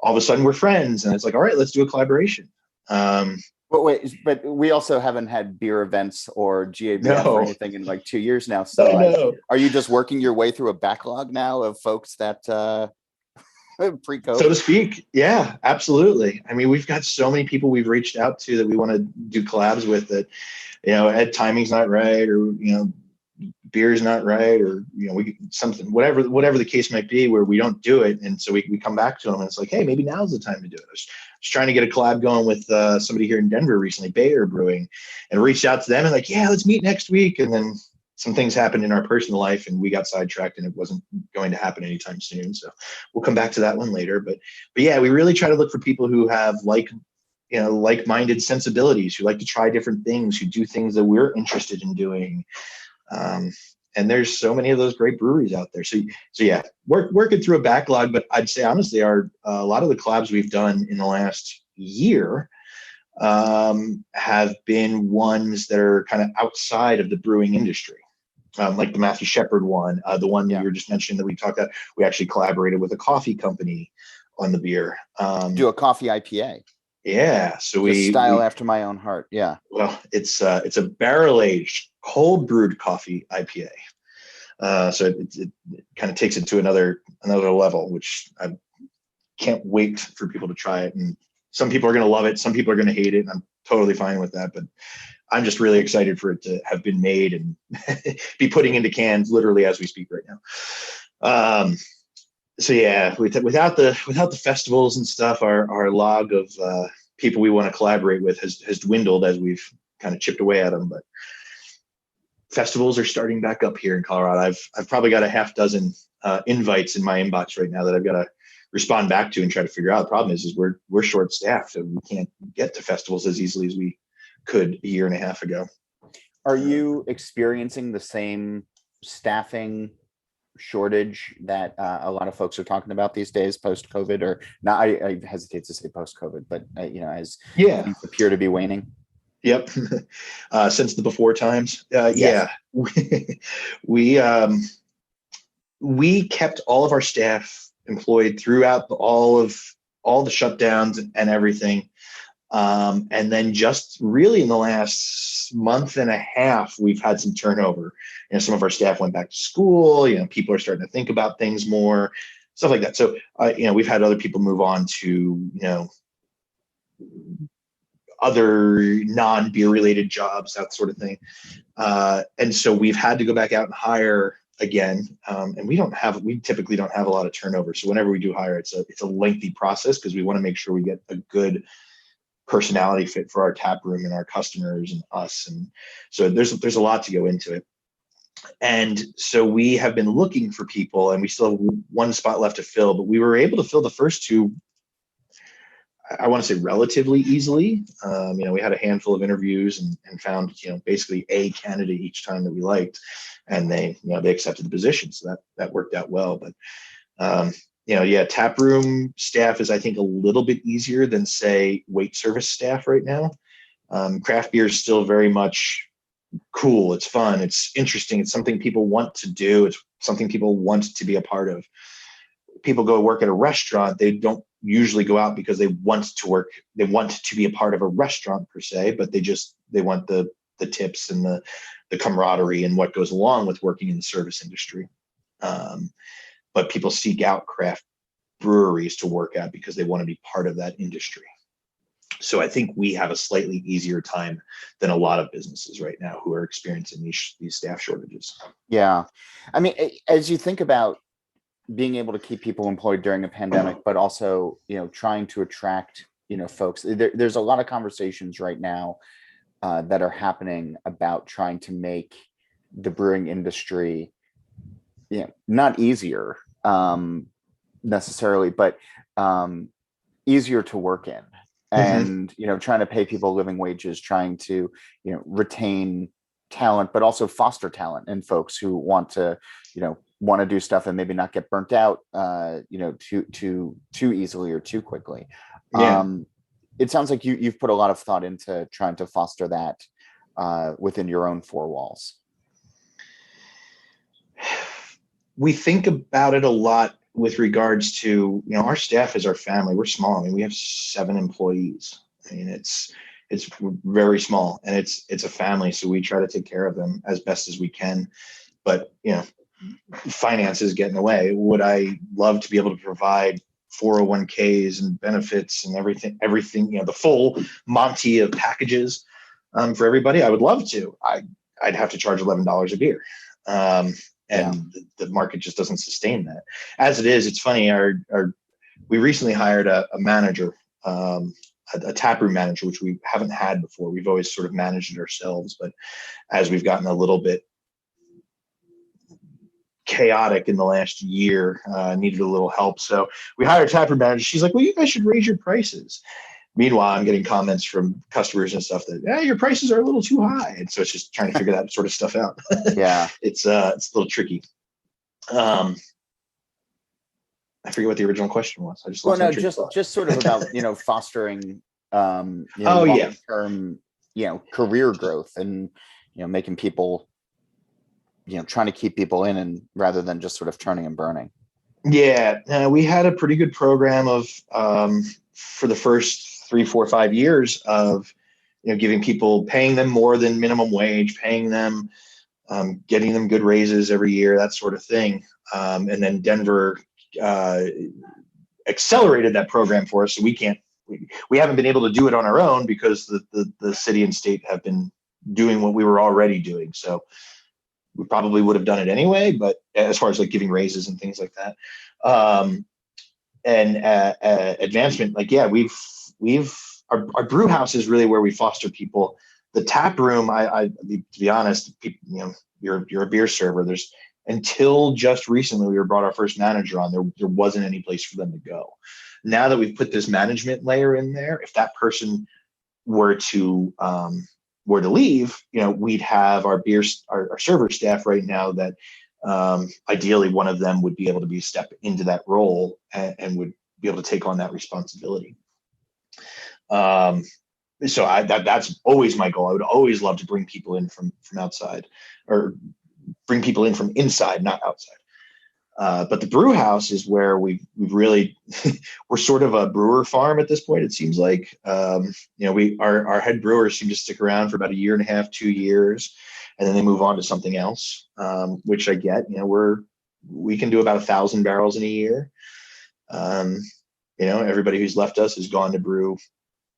[SPEAKER 2] all of a sudden we're friends, and it's like, all right, let's do a collaboration.
[SPEAKER 1] But we also haven't had beer events or GABF or anything in like 2 years now. So
[SPEAKER 2] no.
[SPEAKER 1] Are you just working your way through a backlog now of folks that pre-COVID?
[SPEAKER 2] So to speak. Yeah, absolutely. I mean, we've got so many people we've reached out to that we want to do collabs with that, timing's not right, or, beer's not right, or, whatever the case might be, where we don't do it. And so we come back to them and it's like, hey, maybe now's the time to do it. I was trying to get a collab going with somebody here in Denver recently, Bayer Brewing, and reached out to them and like, yeah, let's meet next week. And then some things happened in our personal life and we got sidetracked and it wasn't going to happen anytime soon. So we'll come back to that one later. But yeah, we really try to look for people who have like-minded sensibilities, who like to try different things, who do things that we're interested in doing. And there's so many of those great breweries out there. So yeah, working through a backlog, but I'd say honestly, a lot of the collabs we've done in the last year have been ones that are kind of outside of the brewing industry. Like the Matthew Shepard one, the one that you were just mentioning that we talked about. We actually collaborated with a coffee company on the beer.
[SPEAKER 1] Do a coffee IPA.
[SPEAKER 2] Yeah, so
[SPEAKER 1] just style after my own heart. Yeah.
[SPEAKER 2] Well, it's a barrel aged, cold brewed coffee IPA. So it kind of takes it to another level, which I can't wait for people to try it. And some people are going to love it, some people are going to hate it, and I'm totally fine with that. But I'm just really excited for it to have been made and be putting into cans literally as we speak right now. So yeah, without the festivals and stuff, our log of people we want to collaborate with has dwindled as we've kind of chipped away at them. But festivals are starting back up here in Colorado. I've probably got a half dozen invites in my inbox right now that I've got to respond back to and try to figure out. The problem is we're short staffed, and we can't get to festivals as easily as we could a year and a half ago.
[SPEAKER 1] Are you experiencing the same staffing shortage that a lot of folks are talking about these days post-COVID? Or not, I hesitate to say post-COVID, but as things appear to be waning.
[SPEAKER 2] Yep. Since the before times.
[SPEAKER 1] Yes.
[SPEAKER 2] Yeah. We kept all of our staff employed throughout all the shutdowns and everything. And then just really in the last month and a half, we've had some turnover. Some of our staff went back to school. People are starting to think about things more, stuff like that. So, we've had other people move on to, other non-beer related jobs, that sort of thing. And so we've had to go back out and hire again. And we typically don't have a lot of turnover. So whenever we do hire, it's a lengthy process because we want to make sure we get a good personality fit for our tap room and our customers and us. And so there's a lot to go into it. And so we have been looking for people, and we still have one spot left to fill, but we were able to fill the first two, I want to say, relatively easily. We had a handful of interviews and found, basically a candidate each time that we liked, and they accepted the position. So that worked out well. But tap room staff is, I think, a little bit easier than, say, wait service staff right now. Craft beer is still very much cool. It's fun. It's interesting. It's something people want to do. It's something people want to be a part of. People go work at a restaurant. They don't usually go out because they want to work. They want to be a part of a restaurant per se, but they want the tips and the camaraderie and what goes along with working in the service industry. But people seek out craft breweries to work at because they want to be part of that industry. So I think we have a slightly easier time than a lot of businesses right now who are experiencing these staff shortages.
[SPEAKER 1] Yeah. I mean, as you think about being able to keep people employed during a pandemic, but also, trying to attract, folks, there's a lot of conversations right now that are happening about trying to make the brewing industry, not easier necessarily, but easier to work in. And, trying to pay people living wages, trying to, retain talent, but also foster talent in folks who want to do stuff and maybe not get burnt out, too easily or too quickly.
[SPEAKER 2] Yeah.
[SPEAKER 1] It sounds like you've put a lot of thought into trying to foster that within your own four walls.
[SPEAKER 2] We think about it a lot with regards to, our staff is our family. We're small. I mean, we have 7 employees. I mean, it's very small, and it's a family. So we try to take care of them as best as we can. But, finances get in the way. Would I love to be able to provide 401ks and benefits and everything, the full Monty of packages for everybody? I would love to. I'd have to charge $11 a beer. The market just doesn't sustain that. As it is, it's funny. We recently hired a manager, a taproom manager, which we haven't had before. We've always sort of managed it ourselves, but as we've gotten a little bit chaotic in the last year, needed a little help. So we hired a taproom manager. She's like, well, you guys should raise your prices. Meanwhile, I'm getting comments from customers and stuff that, your prices are a little too high. And so it's just trying to figure that sort of stuff out.
[SPEAKER 1] Yeah.
[SPEAKER 2] It's a little tricky. I forget what the original question was. I just lost my train of thought.
[SPEAKER 1] Just sort of about, fostering,
[SPEAKER 2] Oh, yeah.
[SPEAKER 1] long-term, career growth and, making people, trying to keep people in, and rather than just sort of turning and burning.
[SPEAKER 2] Yeah, we had a pretty good program of for the first 3, 4, 5 years of giving people, paying them more than minimum wage, paying them, getting them good raises every year, that sort of thing. And then Denver accelerated that program for us, so we haven't been able to do it on our own because the city and state have been doing what we were already doing. So we probably would have done it anyway, but as far as like giving raises and things like that, and advancement, like, yeah, our brew house is really where we foster people. The tap room, to be honest, people, you're a beer server. Until just recently, we brought our first manager on. There wasn't any place for them to go. Now that we've put this management layer in there, if that person were to leave, we'd have our server staff right now that ideally one of them would be able to step into that role and would be able to take on that responsibility. So that's always my goal. I would always love to bring people in from outside, or bring people in from inside, not outside. But the brew house is where we've really we're sort of a brewer farm at this point. It seems like our head brewers seem to stick around for about 1.5 years, 2 years, and then they move on to something else, which I get. We can do about 1,000 barrels in a year. Everybody who's left us has gone to brew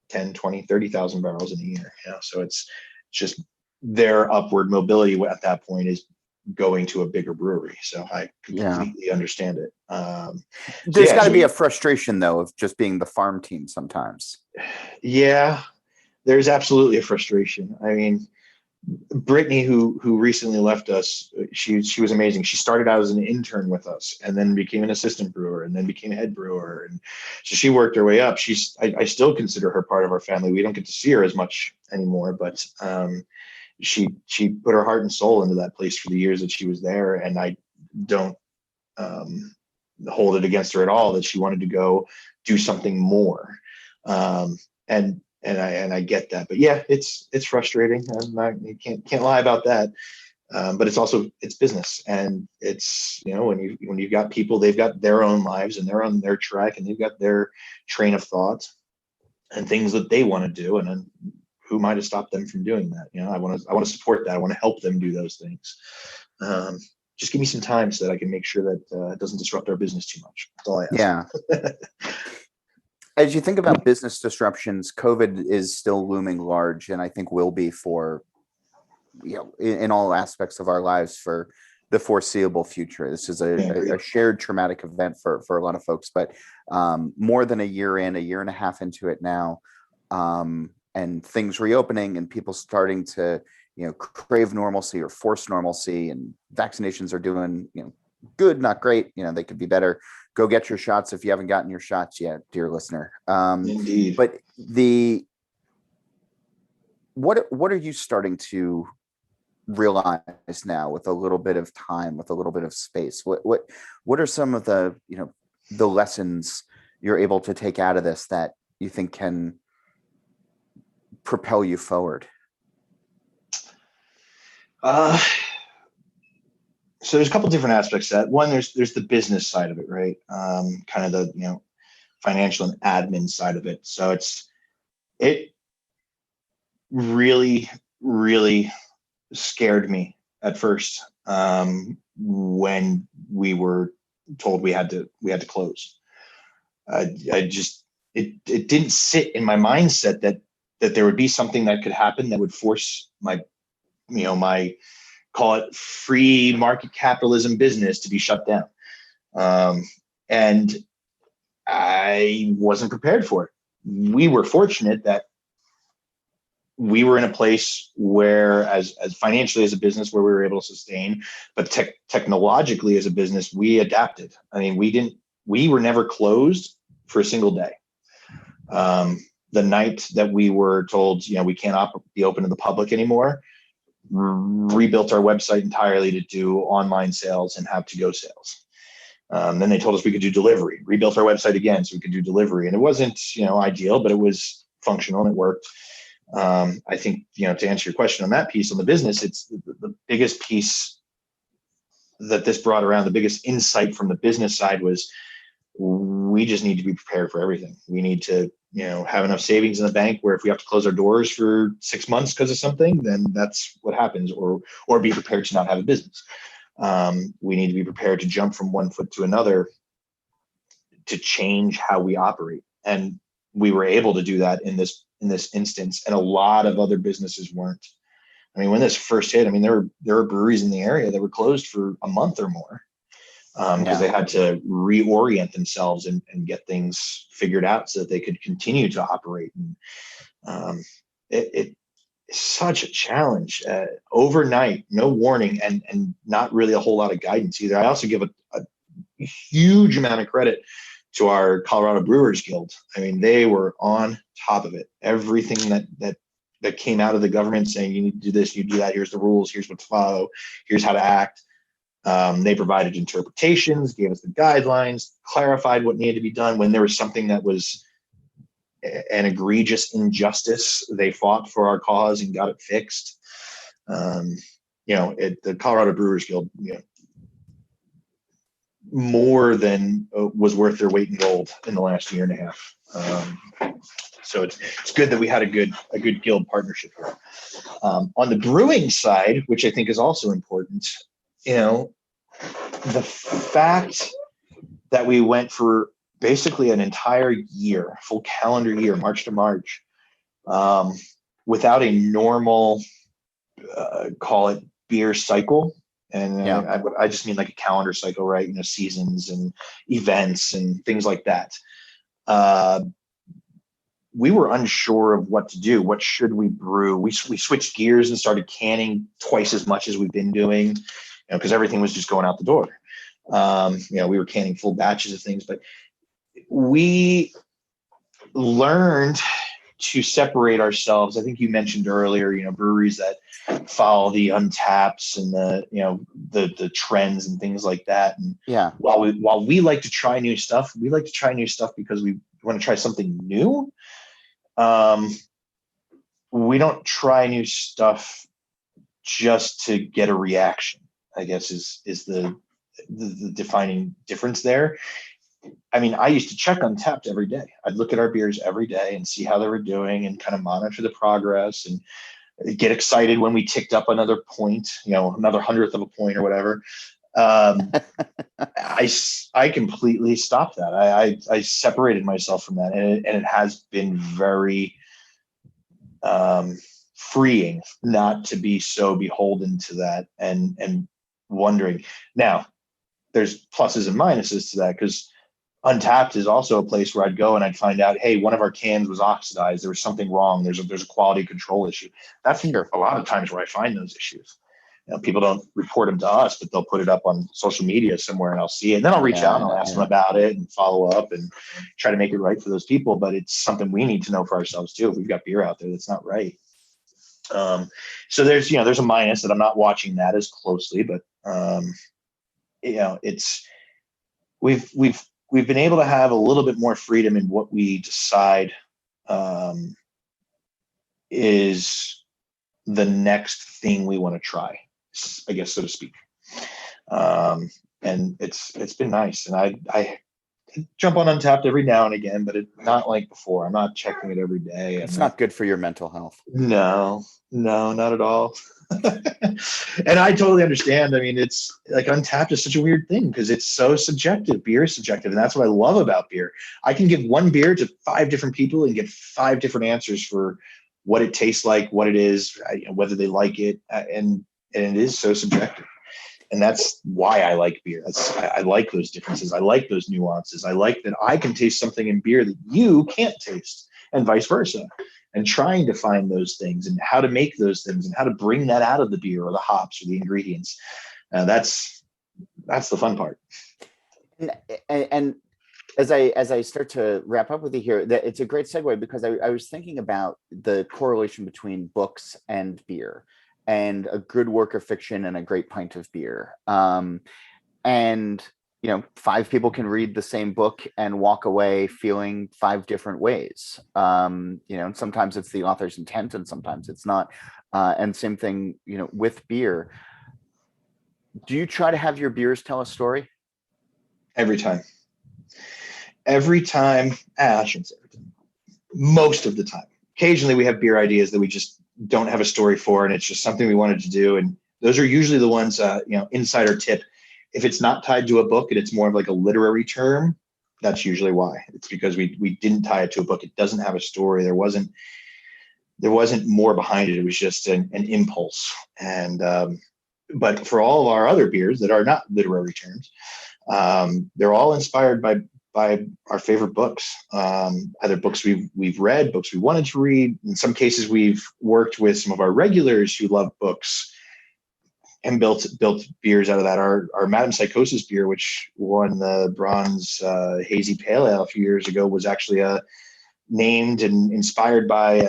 [SPEAKER 2] 10, 20, 30,000 barrels in a year. So it's just their upward mobility at that point is going to a bigger brewery. So I completely understand it.
[SPEAKER 1] There's got to be a frustration, though, of just being the farm team sometimes.
[SPEAKER 2] Yeah, there's absolutely a frustration. I mean, Brittany, who recently left us, she was amazing. She started out as an intern with us, and then became an assistant brewer, and then became a head brewer, and so she worked her way up. I still consider her part of our family. We don't get to see her as much anymore, but she put her heart and soul into that place for the years that she was there, and I don't hold it against her at all that she wanted to go do something more. And I get that, but yeah, it's frustrating. You can't lie about that. But it's business, and it's when you've got people, they've got their own lives and they're on their track, and they've got their train of thought and things that they want to do, and then who might have stopped them from doing that? I want to support that. I want to help them do those things. Just give me some time so that I can make sure that it doesn't disrupt our business too much. That's all I ask.
[SPEAKER 1] Yeah. As you think about business disruptions, COVID is still looming large, and I think will be for, in all aspects of our lives for the foreseeable future. This is a shared traumatic event for a lot of folks, but more than a year in, 1.5 years into it now, and things reopening and people starting to, crave normalcy or force normalcy, and vaccinations are doing, good, not great. They could be better. Go get your shots if you haven't gotten your shots yet, dear listener.
[SPEAKER 2] Indeed.
[SPEAKER 1] But what are you starting to realize now, with a little bit of time, with a little bit of space? What are some of the the lessons you're able to take out of this that you think can propel you forward?
[SPEAKER 2] So there's a couple different aspects to that. One, there's the business side of it, right? Kind of the financial and admin side of it. So it really, really scared me at first when we were told we had to close. It didn't sit in my mindset that there would be something that could happen that would force my call it free market capitalism business to be shut down. And I wasn't prepared for it. We were fortunate that we were in a place where, as financially as a business, where we were able to sustain, but technologically as a business, we adapted. I mean, we were never closed for a single day. the night that we were told, we can't be open to the public anymore, rebuilt our website entirely to do online sales and have to-go sales. Then they told us we could do delivery, rebuilt our website again so we could do delivery. And it wasn't, ideal, but it was functional and it worked. I think, to answer your question on that piece on the business, it's the biggest piece that this brought around, the biggest insight from the business side was we just need to be prepared for everything. We need to, have enough savings in the bank where if we have to close our doors for 6 months because of something, then that's what happens, or be prepared to not have a business. We need to be prepared to jump from one foot to another to change how we operate. And we were able to do that in this instance. And a lot of other businesses weren't. I mean, when this first hit, there were breweries in the area that were closed for a month or more because they had to reorient themselves and get things figured out so that they could continue to operate. And it's such a challenge overnight, no warning, and not really a whole lot of guidance either. I also give a huge amount of credit to our Colorado Brewers Guild. They were on top of it. Everything that came out of the government saying you need to do this, you do that, here's the rules, here's what to follow, here's how to act. They provided interpretations, gave us the guidelines, clarified what needed to be done. When there was something that was an egregious injustice, they fought for our cause and got it fixed. The Colorado Brewers Guild, more than was worth their weight in gold in the last year and a half. So it's good that we had a good guild partnership here. On the brewing side, which I think is also important, the fact that we went for basically an entire year, full calendar year, March to March, without a normal, call it beer cycle. And I just mean like a calendar cycle, right? Seasons and events and things like that. We were unsure of what to do. What should we brew? We switched gears and started canning twice as much as we've been doing, because everything was just going out the door. We were canning full batches of things, but we learned to separate ourselves. I think you mentioned earlier, breweries that follow the Untaps and the trends and things like that. And while we like to try new stuff, we like to try new stuff because we want to try something new. We don't try new stuff just to get a reaction, I guess is the defining difference there. I used to check Untapped every day. I'd look at our beers every day and see how they were doing and kind of monitor the progress and get excited when we ticked up another point, another 100th of a point or whatever. I completely stopped that. I separated myself from that, and it has been very freeing not to be so beholden to that and wondering. Now, there's pluses and minuses to that, because Untapped is also a place where I'd go and I'd find out, hey, one of our cans was oxidized. There was something wrong. There's a quality control issue. That's a lot of times where I find those issues. People don't report them to us, but they'll put it up on social media somewhere and I'll see it. And then I'll reach out and I'll ask them about it and follow up and try to make it right for those people. But it's something we need to know for ourselves too. If we've got beer out there that's not right. So there's a minus that I'm not watching that as closely, but we've been able to have a little bit more freedom in what we decide is the next thing we want to try, I guess, so to speak. And it's been nice. And I jump on Untapped every now and again, but it's not like before. I'm not checking it every day.
[SPEAKER 1] It's not good for your mental health.
[SPEAKER 2] No, not at all. And I totally understand. It's like Untapped is such a weird thing because it's so subjective. Beer is subjective. And that's what I love about beer. I can give one beer to 5 different people and get 5 different answers for what it tastes like, what it is, whether they like it. And it is so subjective. And that's why I like beer. I like those differences. I like those nuances. I like that I can taste something in beer that you can't taste, and vice versa. And trying to find those things and how to make those things and how to bring that out of the beer or the hops or the ingredients. That's the fun part.
[SPEAKER 1] And as I start to wrap up with you here, that it's a great segue because I was thinking about the correlation between books and beer, and a good work of fiction and a great pint of beer. And five people can read the same book and walk away feeling five different ways. And sometimes it's the author's intent, and sometimes it's not. And same thing, with beer. Do you try to have your beers tell a story?
[SPEAKER 2] Every time. Every time, I shouldn't say every time. Most of the time. Occasionally we have beer ideas that we just don't have a story for, and it's just something we wanted to do. And those are usually the ones, insider tip. If it's not tied to a book and it's more of like a literary term, that's usually why. It's because we didn't tie it to a book. It doesn't have a story. There wasn't more behind it. It was just an impulse. And but for all of our other beers that are not literary terms, they're all inspired by our favorite books, either books we've read, books we wanted to read. In some cases, we've worked with some of our regulars who love books and built beers out of that. Our Madam Psychosis beer, which won the Bronze Hazy Pale Ale a few years ago, was actually named and inspired by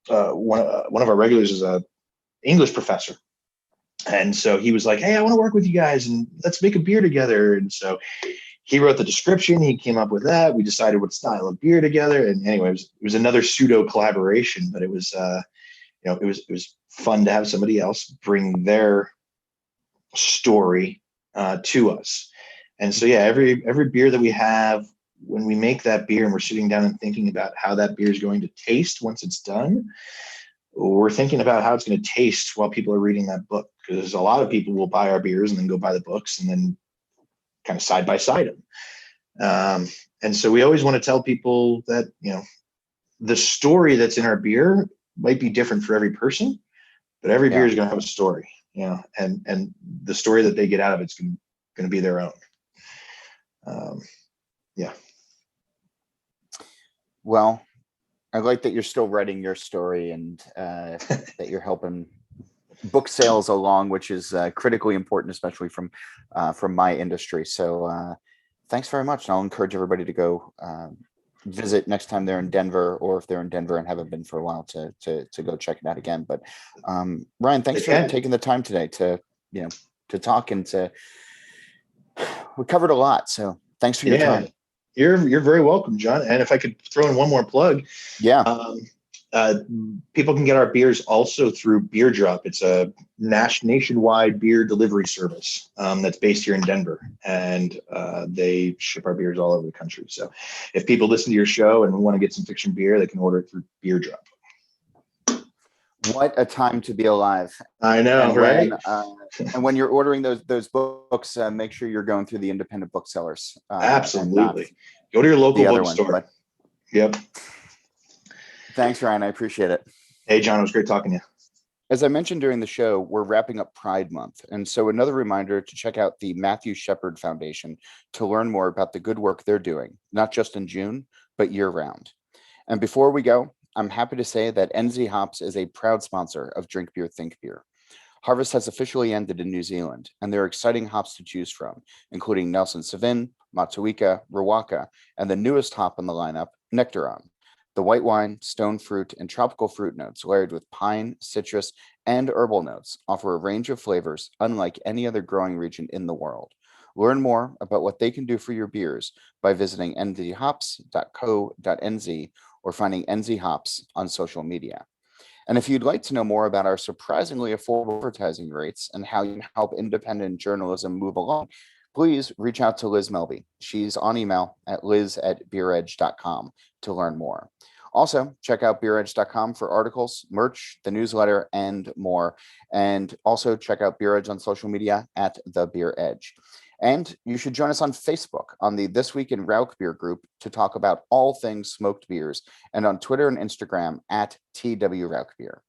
[SPEAKER 2] one of our regulars is a English professor. And so he was like, hey, I want to work with you guys and let's make a beer together. And so he wrote the description. He came up with that. We decided what style of beer together. And anyway, it was another pseudo collaboration, but it was, it was fun to have somebody else bring their story to us. And so, yeah, every beer that we have, when we make that beer and we're sitting down and thinking about how that beer is going to taste once it's done, we're thinking about how it's going to taste while people are reading that book. Because a lot of people will buy our beers and then go buy the books and then kind of side by side them. And so we always want to tell people that, the story that's in our beer might be different for every person, but every beer is going to have a story, and the story that they get out of it's going to be their own. Yeah.
[SPEAKER 1] Well, I like that you're still writing your story, and that you're helping book sales along, which is critically important, especially from my industry. So thanks very much. And I'll encourage everybody to go visit next time they're in Denver, or if they're in Denver and haven't been for a while, to go check it out again. But Ryan, thanks for taking the time today to talk, and we covered a lot. So thanks for your time.
[SPEAKER 2] You're very welcome, John. And if I could throw in one more plug, people can get our beers also through Beer Drop. It's a nationwide beer delivery service that's based here in Denver, and they ship our beers all over the country. So if people listen to your show and want to get some fiction beer, they can order it through Beer Drop.
[SPEAKER 1] What a time to be alive.
[SPEAKER 2] I know,
[SPEAKER 1] and
[SPEAKER 2] right?
[SPEAKER 1] And when you're ordering those books, make sure you're going through the independent booksellers.
[SPEAKER 2] Absolutely. Go to your local bookstore. Yep.
[SPEAKER 1] Thanks, Ryan. I appreciate it.
[SPEAKER 2] Hey, John, it was great talking to you.
[SPEAKER 1] As I mentioned during the show, we're wrapping up Pride Month. And so another reminder to check out the Matthew Shepard Foundation to learn more about the good work they're doing, not just in June, but year round. And before we go, I'm happy to say that NZ Hops is a proud sponsor of Drink Beer, Think Beer. Harvest has officially ended in New Zealand, and there are exciting hops to choose from, including Nelson Sauvin, Motueka, Rawaka, and the newest hop in the lineup, Nectaron. The white wine, stone fruit, and tropical fruit notes layered with pine, citrus, and herbal notes offer a range of flavors unlike any other growing region in the world. Learn more about what they can do for your beers by visiting nzhops.co.nz or finding NZ Hops on social media. And if you'd like to know more about our surprisingly affordable advertising rates and how you can help independent journalism move along, please reach out to Liz Melby. She's on email at liz@beeredge.com to learn more. Also, check out beeredge.com for articles, merch, the newsletter, and more. And also check out Beer Edge on social media at The Beer Edge. And you should join us on Facebook on the This Week in Rauch Beer group to talk about all things smoked beers, and on Twitter and Instagram at TW Rauch Beer.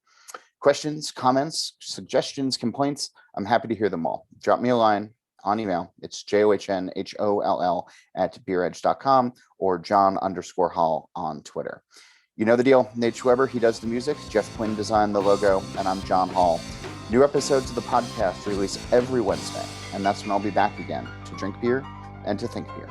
[SPEAKER 1] Questions, comments, suggestions, complaints, I'm happy to hear them all. Drop me a line on email. It's johnholl@beeredge.com or John_Hall on Twitter. You know the deal. Nate Schweber, he does the music. Jeff Quinn designed the logo, and I'm John Hall. New episodes of the podcast release every Wednesday, and that's when I'll be back again to drink beer and to think beer.